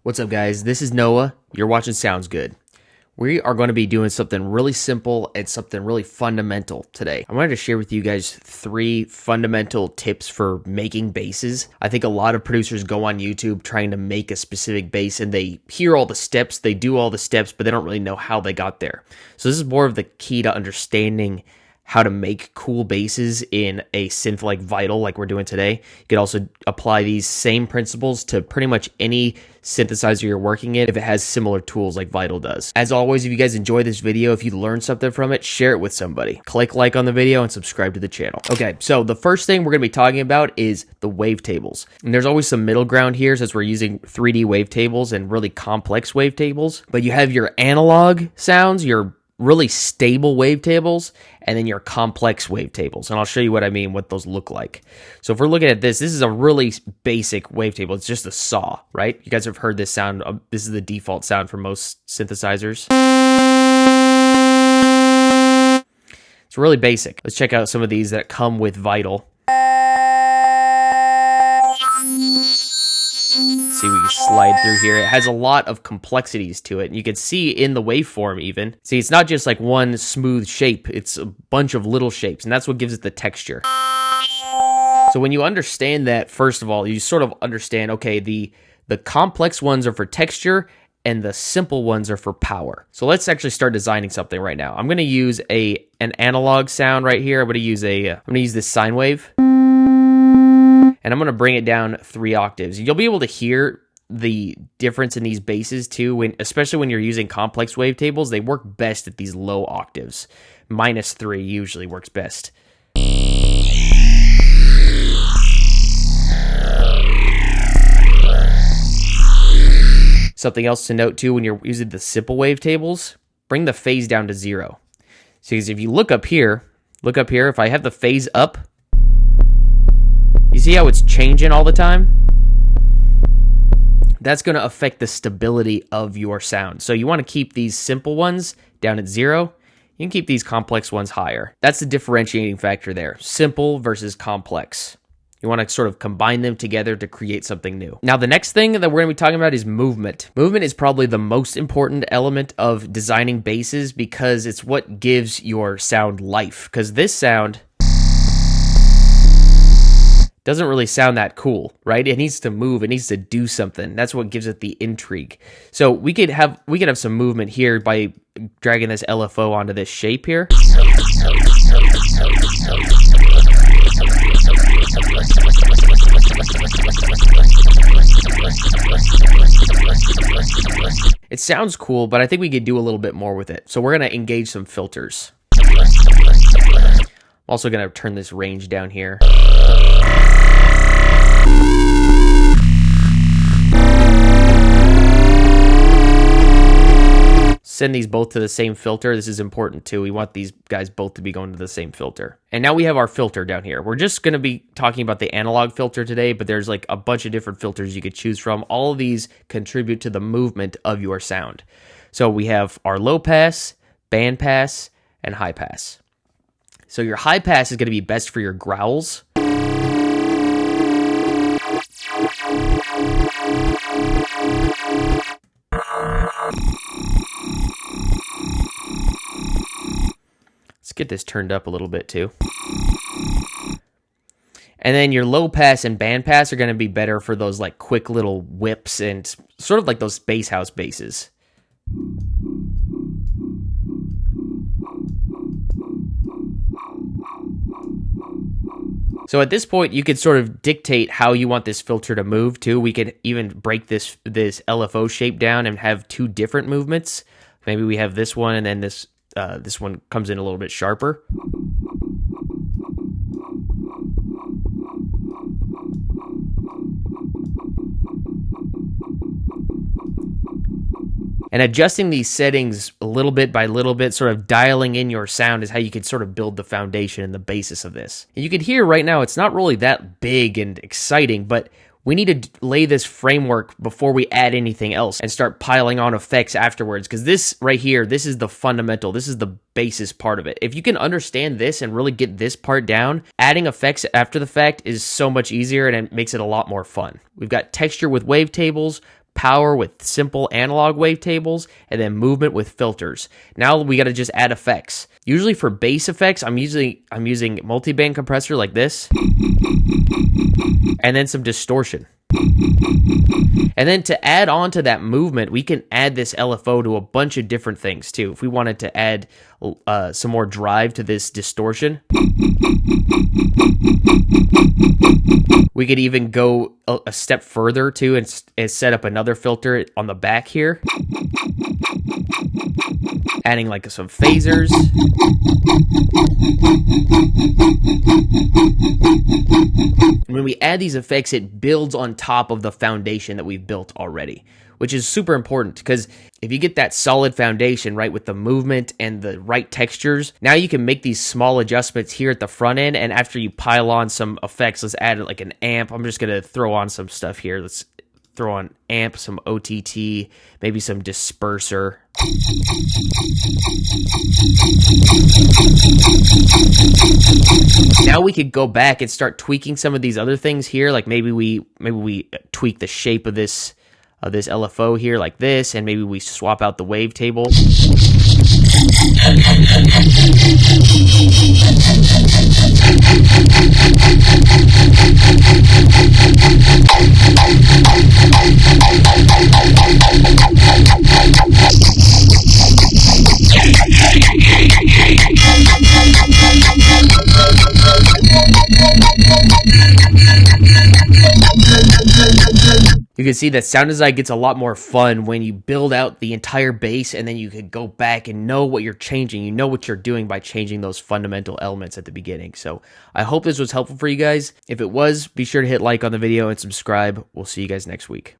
What's up, guys? This is Noah. You're watching Sounds Good. We are going to be doing something really simple and something really fundamental today. I wanted to share with you guys 3 fundamental tips for making basses. I think a lot of producers go on YouTube trying to make a specific bass and they hear all the steps, they do all the steps, but they don't really know how they got there. So this is more of the key to understanding how to make cool basses in a synth like Vital like we're doing today. You could also apply these same principles to pretty much any synthesizer you're working in if it has similar tools like Vital does. As always, if you guys enjoy this video, if you learned something from it, share it with somebody. Click like on the video and subscribe to the channel. Okay, so the first thing we're going to be talking about is the wavetables. And there's always some middle ground here since we're using 3D wavetables and really complex wavetables. But you have your analog sounds, your really stable wavetables, and then your complex wavetables. And I'll show you what I mean, what those look like. So if we're looking at this is a really basic wavetable. It's just a saw, right? You guys have heard this sound. This is the default sound for most synthesizers. It's really basic. Let's check out some of these that come with Vital. See, we can slide through here. It has a lot of complexities to it. And you can see in the waveform even. See, it's not just like one smooth shape. It's a bunch of little shapes, and that's what gives it the texture. So when you understand that, first of all, you sort of understand, okay, the complex ones are for texture, and the simple ones are for power. So let's actually start designing something right now. I'm going to use an analog sound right here. I'm going to use this sine wave. And I'm going to bring it down 3 octaves. You'll be able to hear the difference in these basses too, especially when you're using complex wavetables. They work best at these low octaves. -3 usually works best. Something else to note too when you're using the simple wavetables, bring the phase down to 0. So if you look up here, if I have the phase up, you see how it's changing all the time? That's going to affect the stability of your sound. So you want to keep these simple ones down at 0. You can keep these complex ones higher. That's the differentiating factor there. Simple versus complex. You want to sort of combine them together to create something new. Now, the next thing that we're going to be talking about is movement. Movement is probably the most important element of designing basses because it's what gives your sound life. Because this sound doesn't really sound that cool, right? It needs to move. It needs to do something. That's what gives it the intrigue. So we could have some movement here by dragging this LFO onto this shape here. It sounds cool, but I think we could do a little bit more with it. So we're going to engage some filters. I'm also going to turn this range down here. Send these both to the same filter. This is important too. We want these guys both to be going to the same filter. And now we have our filter down here. We're just going to be talking about the analog filter today, but there's like a bunch of different filters you could choose from. All of these contribute to the movement of your sound. So we have our low pass, band pass, and high pass. So your high pass is going to be best for your growls. Let's get this turned up a little bit too. And then your low pass and band pass are going to be better for those like quick little whips and sort of like those bass house basses. So at this point, you could sort of dictate how you want this filter to move too. We could even break this LFO shape down and have 2 different movements. Maybe we have this one and then this one comes in a little bit sharper. And adjusting these settings a little bit by little bit, sort of dialing in your sound is how you could sort of build the foundation and the basis of this. And you can hear right now, it's not really that big and exciting, but we need to lay this framework before we add anything else and start piling on effects afterwards. Because this right here, this is the fundamental. This is the basis part of it. If you can understand this and really get this part down, adding effects after the fact is so much easier and it makes it a lot more fun. We've got texture with wavetables, power with simple analog wavetables, and then movement with filters. Now we got to just add effects. Usually for bass effects, I'm using multi-band compressor like this, and then some distortion. And then to add on to that movement, we can add this LFO to a bunch of different things too. If we wanted to add some more drive to this distortion, we could even go a step further too and set up another filter on the back here, adding like some phasers. When we add these effects, it builds on top of the foundation that we've built already, which is super important because if you get that solid foundation, right, with the movement and the right textures, now you can make these small adjustments here at the front end, and after you pile on some effects, let's add like an amp. I'm just going to throw on some stuff here. Let's throw on amp, some OTT, maybe some disperser. Now we could go back and start tweaking some of these other things here, like maybe we tweak the shape of this LFO here like this, and maybe we swap out the wavetable. You can see that sound design gets a lot more fun when you build out the entire bass, and then you can go back and know what you're changing. You know what you're doing by changing those fundamental elements at the beginning. So I hope this was helpful for you guys. If it was, be sure to hit like on the video and subscribe. We'll see you guys next week.